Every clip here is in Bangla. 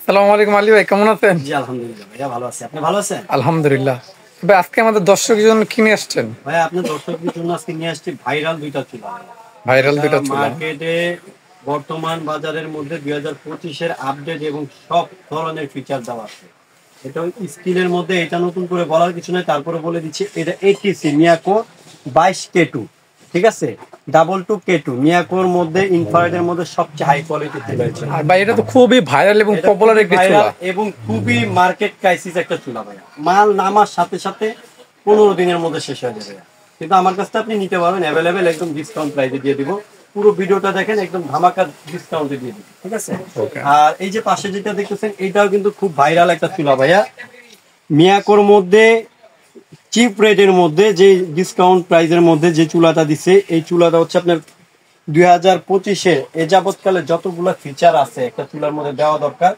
আসসালামু আলাইকুম আলী ভাই, কেমন আছেন? জি আলহামদুলিল্লাহ ভাইয়া ভালো আছি। আপনি ভালো আছেন? আলহামদুলিল্লাহ। ভাই আজকে আমাদের দর্শকের জন্য কি নিয়ে আসছেন? ভাইয়া আপনার দর্শকদের জন্য আজকে নিয়ে আসছি ভাইরাল দুইটা চুলা। ভাইরাল এটা দুইটা চুলা। মার্কেটে বর্তমান বাজারের মধ্যে 2025-এর আপডেট এবং সব ধরনের ফিচার দেওয়া আছে। এটা স্কিলের মধ্যে, এটা নতুন করে বলার কিছু নাই, তারপরে বলে দিচ্ছি। এটা এটিসি মিয়াকো 22K2, ঠিক আছে? K2 মিয়াকোর মধ্যে ইনফ্রারেডের মধ্যে সবচেয়ে হাই কোয়ালিটি চুলা। আর ভাই এটা তো খুবই ভাইরাল এবং এটা পপুলার খুবই একটি চুলা ভাইরাল এবং খুবই মার্কেট ক্রাইসিস একটা চুলা ভাইয়া। মাল নামার সাথে সাথে 15 দিনের মধ্যে শেষ হয়ে যাবে। কিন্তু আমার কাছ থেকে আপনি নিতে পারবেন অ্যাভেলেবেল, একদম ডিসকাউন্ট প্রাইসে দিয়ে দিব। পুরো ভিডিওটা দেখেন, একদম ধামাকা ডিসকাউন্টে দিয়ে দিব, ঠিক আছে? আর এই যে পাশে যেটা দেখতেছেন, এটাও কিন্তু খুব ভাইরাল একটা চুলা ভাইয়া। মিয়াকোর মধ্যে চিপ রেটের মধ্যে যে ডিসকাউন্ট প্রাইসের মধ্যে যে চুলাটা দিছে, এই চুলাটা হচ্ছে আপনার 2025-এ এ যাবৎকালে যতগুলো ফিচার আছে একটা চুলার মধ্যে দেওয়া দরকার,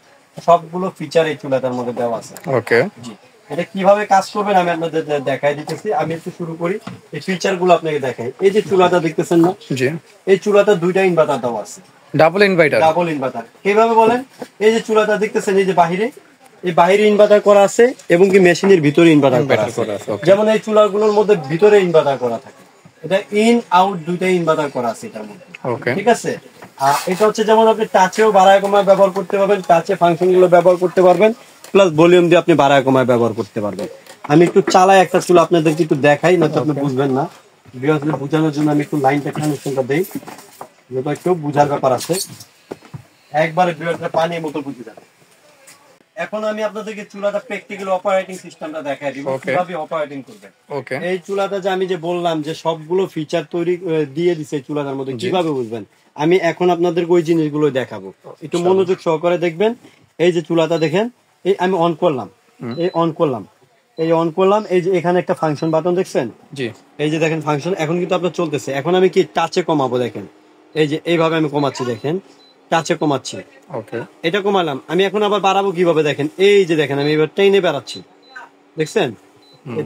সবগুলো ফিচার এই চুলাটার মধ্যে দেওয়া আছে। ওকে, জি, এটা কিভাবে কাজ করবেন আমি আপনাদের দেখাই দিতেছি। আমি একটু শুরু করি, এই ফিচার গুলো আপনাকে দেখাই। এই যে চুলাটা দেখতেছেন না, জি, এই চুলাটা দুইটা ইনভার্টার দেওয়া আছে, ডাবল ইনভার্টার। Double inverter. কিভাবে বলেন? এই যে চুলাটা দেখতেছেন, এই যে বাহিরে, এই বাইরে ইনভার্টার করা আছে এবং কি মেশিনের ভিতরে ইনভার্টার করা আছে। যেমন এই চুলাগুলোর মধ্যে ভিতরে ইনভার্টার করা থাকে, এটা ইন আউট দুইটাই ইনভার্টার করা আছে এটার মধ্যে, ঠিক আছে? আর এটা হচ্ছে যেমন আপনি টাচেও বাড়ায় কমায় ব্যবহার করতে পারবেন, টাচে ফাংশন গুলো ব্যবহার করতে পারবেন, প্লাস ভলিউম দিয়ে আপনি বাড়ায় কমায় ব্যবহার করতে পারবেন। আমি একটু চালাই একটা চুলা আপনাদেরকে একটু দেখাই, না তো আপনি বুঝবেন না। ভিউয়ারদের বোঝানোর জন্য আমি একটু লাইনটা কানেকশনটা দেই, যেটা একটু বুঝার ব্যাপার আছে। একবারে ভিউয়ারদের পানির মতো বুঝে যাবে। এখন আমি আপনাদেরকে চুলাটা প্র্যাকটিক্যাল অপারেটিং সিস্টেমটা দেখাই দিব, কিভাবে অপারেটিং করবেন। এই চুলাটা যে আমি যে বললাম যে সবগুলো ফিচার তৈরি দিয়ে দিছে চুলাটার মধ্যে, কিভাবে বুঝবেন আমি এখন আপনাদেরকে ওই জিনিসগুলো দেখাবো। একটু মনোযোগ সহকারে দেখবেন। এই যে চুলাটা দেখেন, এই আমি অন করলাম, এই অন করলাম, এই অন করলাম, এই যে এখানে একটা ফাংশন বাটন দেখছেন, জি, এই যে দেখেন ফাংশন এখন কিন্তু আপনার চলতেছে। এখন আমি কি টাচে কমাবো, দেখেন এই যে এইভাবে আমি কমাচ্ছি, দেখেন টাচে কমাচ্ছি, ওকে, এটা কমালাম। আমি এখন আবার বাড়াবো কিভাবে, দেখেন এই যে দেখেন আমি এবার টেনে বাড়াচ্ছি, দেখছেন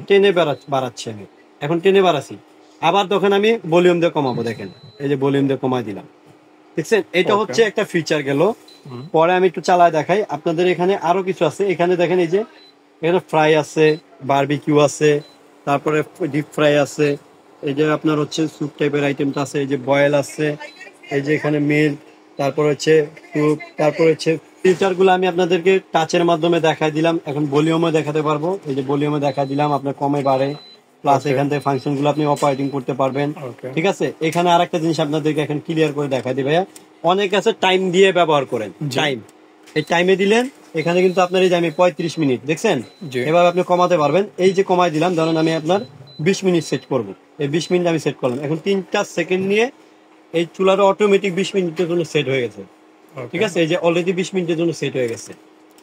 টেনে বাড়াচ্ছি আমি, এখন টেনে বাড়াচ্ছি। আবার তখন আমি ভলিউম দিয়ে কমাবো, দেখেন এই যে ভলিউম দিয়ে কমাই দিলাম, দেখছেন? এটা হচ্ছে একটা ফিচার গেল। পরে আমি একটু চালায় দেখাই আপনাদের। এখানে আরো কিছু আছে, এখানে দেখেন এই যে এখানে ফ্রাই আছে, বারবিকিউ আছে, তারপরে ডিপ ফ্রাই আছে, এই যে আপনার হচ্ছে স্যুপ টাইপের আইটেমটা আছে, এই যে বয়েল আছে, এই যে এখানে মিল্ক, তারপর হচ্ছে স্যুপ, তারপর হচ্ছে ফিচার গুলো আমি আপনাদেরকে টাচের মাধ্যমে দেখাই দিলাম। এখন ভলিউমে দেখাতে পারবো, এই যে ভলিউমে দেখা দিলাম, আপনার কমে বাড়ে, প্লাস এখান থেকে ফাংশন গুলো আপনি অপারেটিং করতে পারবেন, ঠিক আছে? এখানে আরেকটা জিনিস আপনাদেরকে এখন ক্লিয়ার করে দেখা দিই ভাইয়া। অনেক আছে টাইম দিয়ে ব্যবহার করেন, টাইম, এই টাইমে দিলেন এখানে কিন্তু আপনার এই যে আমি 35 মিনিট দেখছেন, এভাবে আপনি কমাতে পারবেন। এই যে কমাই দিলাম, ধরুন আমি আপনার 20 মিনিট সেট করব, এই 20 মিনিট আমি সেট করলাম। এখন 3টা সেকেন্ড নিয়ে এই চুলাটা অটোমেটিক 20 মিনিটের জন্য সেট হয়ে গেছে, ঠিক আছে? এই যে অলরেডি 20 মিনিটের জন্য সেট হয়ে গেছে,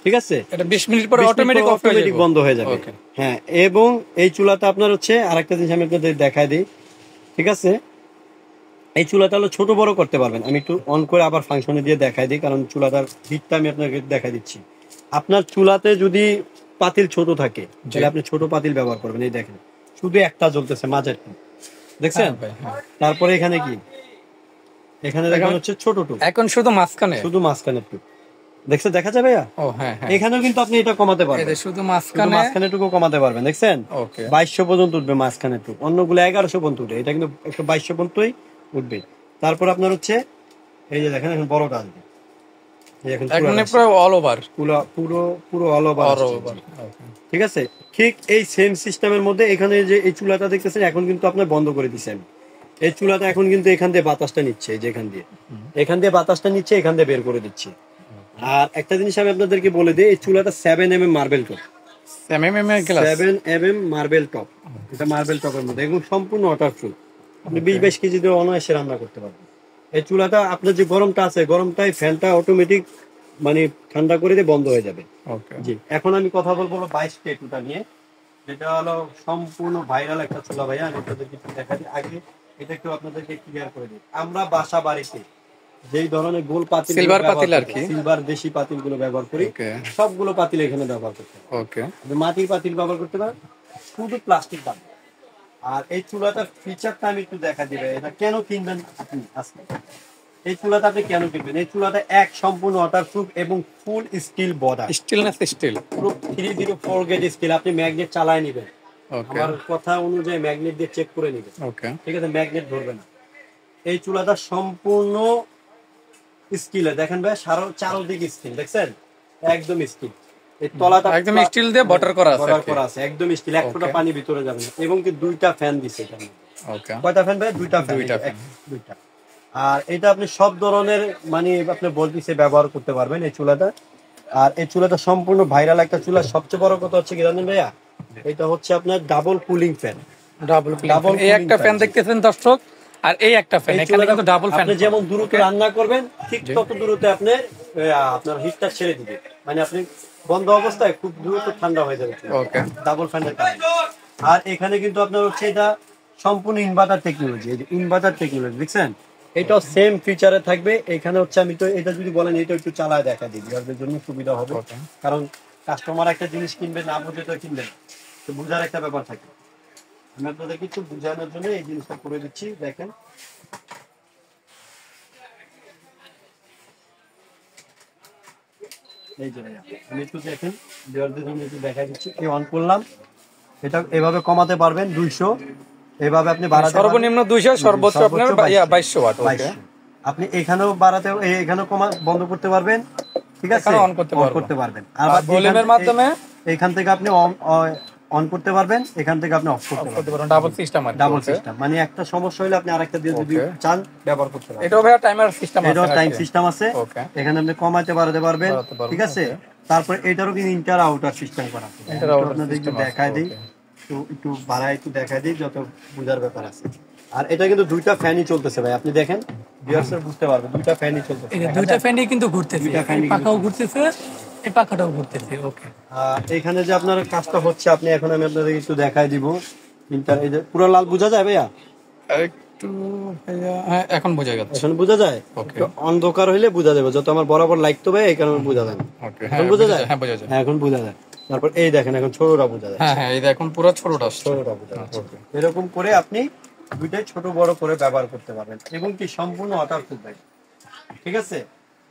ঠিক আছে? এটা 20 মিনিট পরে অটোমেটিক বন্ধ হয়ে যাবে, হ্যাঁ। এবং এই চুলাটা আপনার হচ্ছে আরেকটা জিনিস আমি আপনাদের দেখাই দিই, ঠিক আছে? এই চুলাটা হলো ছোট বড় করতে পারবেন। আমি একটু অন করে আবার ফাংশনে দিয়ে দেখাই দিই, কারণ চুলাটার হিটটা আমি আপনাকে দেখাই দিচ্ছি। আপনার চুলাতে যদি পাতিল ছোট থাকে তাহলে আপনি ছোট পাতিল ব্যবহার করবেন। এই দেখেন শুধু একটা জ্বলতেছে মাঝের, দেখছেন? তারপরে এখানে কি, এখানে দেখেন হচ্ছে ছোট টুক, এখন শুধু মাঝখানে টুক, দেখছেন? দেখা যাবে? এখানেও কিন্তু আপনি এটা কমাতে পারবেন, শুধু মাঝখানে টুকু কমাতে পারবেন, দেখছেন? 2200 পর্যন্ত উঠবে মাঝখানে টুক, অন্যগুলো 1100 পর্যন্ত উঠবে, এটা কিন্তু 2200 পর্যন্তই উঠবে। তারপর আপনার হচ্ছে এই যে দেখেন এখন বড়টা আসবে, পুরো অল ওভার, পুরো অল ওভার, ঠিক আছে? ঠিক এই সেম সিস্টেমের মধ্যে এখানে যে এই চুলাটা দেখতেছেন এখন কিন্তু আপনার বন্ধ করে দিচ্ছি আমি। এই চুলাটা এখন কিন্তু এখান দিয়ে বাতাসটা নিচ্ছে, এই যে এখান দিয়ে বাতাসটা নিচ্ছে, এখান দিয়ে বের করে দিচ্ছে। আর একটা জিনিস আমি আপনাদেরকে বলে দিই, এই চুলাটা 7mm marble top, 7mm marble top, এটা মার্বেল টপের মধ্যে এবং সম্পূর্ণ ওয়াটারপ্রুফ। আপনি 20-22 কেজি দিয়ে অনায়াসে রান্না করতে পারবেন। এই চুলাটা আপনার যে গরমটা আছে, গরমটাই ফ্যানটা অটোমেটিক মানে ঠান্ডা করে দিয়ে বন্ধ হয়ে যাবে। জি, এখন আমি কথা বলবো 22K2টা নিয়ে, যেটা হলো সম্পূর্ণ ভাইরাল একটা চুলা ভাইয়া। আমি আপনাদেরকে দেখা দিই আগে, এটা একটু আপনাদেরকে ক্লিয়ার করে দিই। আমরা বাসা বাড়িতে যেই ধরনের গোল পাতিল, সিলভার পাতিল আর কি, সিলভার দেশি পাতিল গুলো ব্যবহার করি, সবগুলো পাতিল এখানে ব্যবহার করতে পারবেন। মাটির পাতিল ব্যবহার করতে পারেন, শুধু প্লাস্টিক পাতিল। আর এই চুলাটার ফিচারটা আমি একটু দেখা দিবে, এটা কেন কিনবেন আপনি আজকে। এই চুলাটা আপনি কেন কিনবেন? এই চুলাটা এক সম্পূর্ণ ওয়াটারপ্রুফ এবং ফুল স্টিল বর্ডার, স্টিলনেস স্টিল, পুরো 304 গেজ স্টিল। আপনি ম্যাগনেট চালায় নেবেন, ওকে আমার কথা অনুযায়ী ম্যাগনেট দিয়ে চেক করে নেবেন, ওকে। ঠিক আছে? ম্যাগনেট ধরবে না। এই চুলাটা সম্পূর্ণ স্টিলে, দেখেন ভাই চারোদিকে স্টিল, দেখছেন? একদম স্টিল। এই তলাটা একদম স্টিল দিয়ে বর্ডার করা আছে, বর্ডার করা আছে, একদম স্টিল, এক ফোঁটা পানি ভিতরে যাবে না। এবং কি দুইটা ফ্যান দিছে এখানে। ওকে, কয়টা ফ্যান ভাই? দুইটা ফ্যান, দুইটা। আর এটা আপনি সব ধরনের মানে আপনি বলতেছে ব্যবহার করতে পারবেন এই চুলাটা। আর এই চুলাটা সম্পূর্ণ ভাইরাল একটা চুলা। সবচেয়ে বড় কথা হচ্ছে কি জানেন ভাইয়া, এটা হচ্ছে আপনার ডাবল কুলিং ফ্যান। ডাবল এই একটা ফ্যান দেখতেছেন দর্শক, আর এই একটা ফ্যান, এখানে কিন্তু ডাবল ফ্যান। আপনি যেমন দ্রুত রান্না করবেন ঠিক তত দ্রুত আপনি আপনার হিটটা ছেড়ে দিবে, মানে আপনি বন্ধ অবস্থায় খুব দ্রুত ঠান্ডা হয়ে যাবে। ওকে, ডাবল ফ্যানের কারণে। আর এখানে কিন্তু আপনার হচ্ছে এটা সম্পূর্ণ ইনভার্টার টেকনোলজি, এই যে ইনভার্টার টেকনোলজি দেখছেন, এটাও সেম ফিচারে থাকবে। এখানে হচ্ছে আমি তো এটা যদি বলেন এটা একটু চালায় দেখা দিই, বিয়ারদের জন্য সুবিধা হবে। কারণ কাস্টমার একটা জিনিস কিনবে, না বুঝে তো কিনবে না, তো বুঝার একটা ব্যাপার থাকে। আমি আপনাদেরকে একটু বুঝানোর জন্য এই জিনিসটা করে দিচ্ছি, দেখেন। এই যে আমি একটু দেখেন, বিয়ারদের জন্য একটু দেখা দিচ্ছি। অন করলাম, এটা এভাবে কমাতে পারবেন 200, এভাবে আপনি বাড়াতে সর্বনিম্ন 200, সর্বোচ্চ আপনার 2200 ওয়াট। ওকে, আপনি এখানেও বাড়াতে, এখানেও বন্ধ করতে পারবেন, ঠিক আছে? অন করতে পারবেন। আর ভলিউমের মাধ্যমে এখান থেকে আপনি অন করতে পারবেন, এখান থেকে আপনি অফ করতে পারবেন। ডাবল সিস্টেম, ডাবল সিস্টেম, মানে একটা সমস্যা হলে আপনি আরেকটা দিয়ে যদি চান ব্যবহার করতে পারবেন। এটাও ভাইয়া টাইমার সিস্টেম আছে, এটাও টাইম সিস্টেম আছে। ওকে, এখানে আপনি কমাতে বাড়াতে পারবেন, ঠিক আছে? তারপর এটারও কিন্তু ইন্টার আউটার সিস্টেম করা আছে, আপনাদের একটু দেখায় দিই, একটু বাড়ায় একটু দেখায় দিই যত বুঝার ব্যাপার আছে। আর এটা কিন্তু দুইটা ফ্যানই চলতেছে ভাই, আপনি দেখেন ভিউয়ার্সরা বুঝতে পারবে, দুইটা ফ্যানই চলতেছে। এই দুইটা ফ্যানই কিন্তু ঘুরতেছে, এই পাখাও ঘুরতেছে, এই পাখাটাও ঘুরতেছে। ওকে, এখানে যে আপনার কাজটা হচ্ছে, আপনি এখন আমি আপনাদের একটু দেখায় দিব। এই যে পুরো লাল বোঝা যায় ভাইয়া? একটু ভাইয়া, হ্যাঁ এখন বোঝা যাচ্ছে। এখন বোঝা যায়? ওকে, অন্ধকার হইলে বোঝা যাবে, যত আমার বরাবর লাইট তো ভাই এই কারণে বোঝা যায় না। ওকে, এখন বোঝা যায়? হ্যাঁ বোঝা যায়, হ্যাঁ এখন বোঝা যায়। তারপর এই দেখেন এখন ছোটটা বোঝা যায়। হ্যাঁ হ্যাঁ, এই দেখুন পুরো ছোটটা ছোটটা বোঝা যাচ্ছে। এরকম করে আপনি দুইটাই ছোট বড় করে ব্যবহার করতে পারবেন, এবং কি সম্পূর্ণ ওয়াটারপ্রুফ ভাই, ঠিক আছে?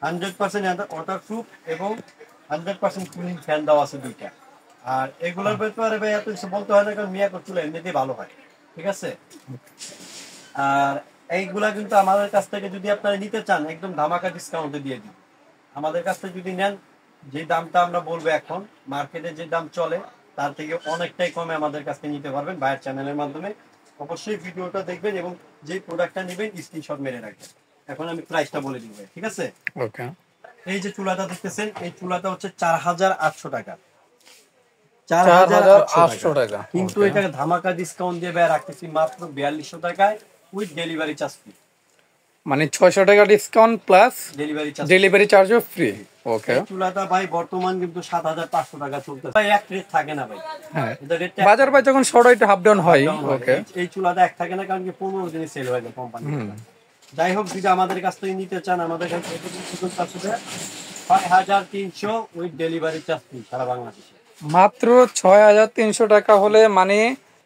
100% ওয়াটারপ্রুফ এবং 100% কুলিং ফ্যান দেওয়া আছে দুইটা। আর এগুলোর ব্যাপারে ভাই এত কিছু বলতে হয় না, কারণ মিয়া চুলা এমনিতেই ভালো হয়, ঠিক আছে? আর এইগুলা কিন্তু আমাদের কাছ থেকে যদি আপনারা নিতে চান একদম ধামাকা ডিসকাউন্টে দিয়ে দিই। আমাদের কাছ থেকে যদি নেন, যে দামটা আমরা বলবো এখন মার্কেটে যে দাম চলে তার থেকে অনেকটাই কমে আমাদের কাছ থেকে নিতে পারবেন ভাইয়ের চ্যানেলের মাধ্যমে। অবশ্যই ভিডিওটা দেখবেন এবং যে প্রোডাক্টটা নেবেন স্ক্রিনশট মেরে রাখবেন। এখন আমি প্রাইসটা বলে দিব, ঠিক আছে? ওকে, এই যে চুলাটা দেখতেছেন, এই চুলাটা হচ্ছে 4800 টাকা। 4800 টাকা, কিন্তু এটা ধামাকা ডিসকাউন্ট দিয়ে ভাই রাখতেছি মাত্র 4200 টাকায় উইথ ডেলিভারি চার্জ ফ্রি। মানে 600 টাকা ডিসকাউন্ট প্লাস ডেলিভারি চার্জও ফ্রি। ওকে, চুলাটা ভাই বর্তমান কিন্তু 7500 টাকা চলতেছে ভাই, এক রেট থাকে না ভাই। হ্যাঁ, বাজার ভাই যখন শর্ট একটু হাফ ডাউন হয়। ওকে, এই চুলাটা এক থাকে না, কারণ কি 15 দিনে সেল হয়ে যায় কোম্পানি। যাই হোক, যদি আমাদের কাছ থেকে নিতে চান, আমাদের কাছে 6300 উইথ ডেলিভারি চার্জ ফ্রি সারা বাংলাদেশে। মাত্র 6300 টাকা হলে মানে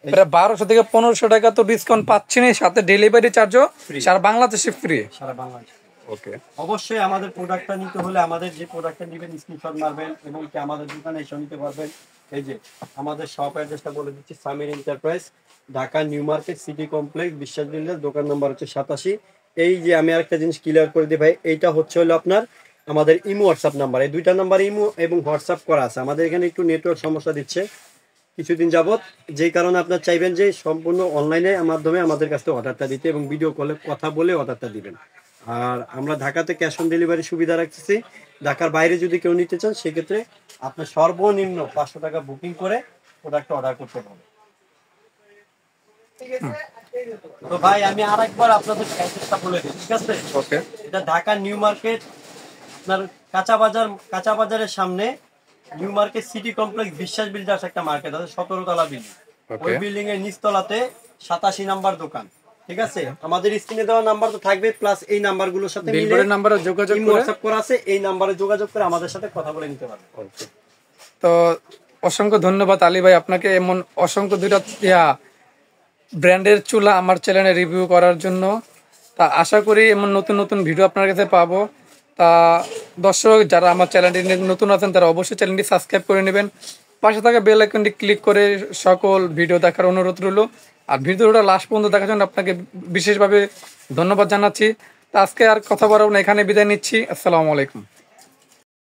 প্রায় 1200 থেকে 1500 টাকা তো ডিসকাউন্ট পাচ্ছেন, সাথে ডেলিভারি চার্জও সারা বাংলাদেশে ফ্রি। সারা বাংলাদেশে। ওকে, অবশ্যই আমাদের প্রোডাক্টটা নিতে হলে আমাদের যে প্রোডাক্টটা নেবেন স্ক্রিনশট মারবেন এবং কি আমাদের দোকানে এসে নিতে পারবেন। এই যে আমাদের শপ অ্যাড্রেসটা বলে দিচ্ছি, Samir enterprise, Dhaka new market city complex, বিশ্বাস বিল্ডার, দোকান নম্বর হচ্ছে 87। এই যে আমি আরেকটা জিনিস ক্লিয়ার করে দিই ভাই, এইটা হচ্ছে হলো আপনার আমাদের ইমো হোয়াটসঅ্যাপ নাম্বার। এই দুইটা নাম্বার ইমো এবং হোয়াটসঅ্যাপ করা আছে। আমাদের এখানে একটু নেটওয়ার্ক সমস্যা দিচ্ছে কিছুদিন যাবত, যেই কারণে আপনার চাইবেন যে সম্পূর্ণ অনলাইনের মাধ্যমে আমাদের কাছ থেকে অর্ডারটা দিতে এবং ভিডিও কলে কথা বলে অর্ডারটা দিবেন। আর আমরা ঢাকাতে ক্যাশ অন ডেলিভারি সুবিধা রাখতেছি। ঢাকার বাইরে যদি কেউ নিতে চান সেক্ষেত্রে আপনার সর্বনিম্ন 500 টাকা বুকিং করে প্রোডাক্টটা অর্ডার করতে পারবেন। তো ভাই আমি আরেকবার আপনাদের অ্যাড্রেসটা বলে দিই, ঠিক আছে? ওকে, এটা ঢাকা নিউ মার্কেট, আপনার কাঁচা বাজারের সামনে নিউ মার্কেট সিটি কমপ্লেক্স, বিশ্বাস বিল্ডার্স একটা মার্কেট আছে, 17 তলা বিল্ডিং। ওই বিল্ডিং এর নিচতলাতে 87 নাম্বার দোকান, ঠিক আছে? আমাদের স্ক্রিনে দেওয়া নাম্বার তো থাকবে, প্লাস এই নাম্বারগুলোর সাথে মিলে নাম্বারে যোগাযোগ করে, হোয়াটসঅ্যাপ করা আছে, এই নাম্বারে যোগাযোগ করে আমাদের সাথে কথা বলে নিতে পারবেন। তো অসংখ্য ধন্যবাদ আলী ভাই আপনাকে, এমন অসংখ্য দুইটা ব্র্যান্ডের চুলা আমার চ্যানেলে রিভিউ করার জন্য। তা আশা করি এমন নতুন নতুন ভিডিও আপনার কাছে পাবো। তা দর্শক যারা আমার চ্যানেলটি নতুন আছেন তারা অবশ্যই চ্যানেলটি সাবস্ক্রাইব করে নেবেন, পাশে থাকা বেল আইকনটি ক্লিক করে সকল ভিডিও দেখার অনুরোধ রইল। আর ভিডিওটা লাস্ট পর্যন্ত দেখার জন্য আপনাকে বিশেষভাবে ধন্যবাদ জানাচ্ছি। তা আজকে আর কথা বলবো না, এখানে বিদায় নিচ্ছি। আসসালামু আলাইকুম।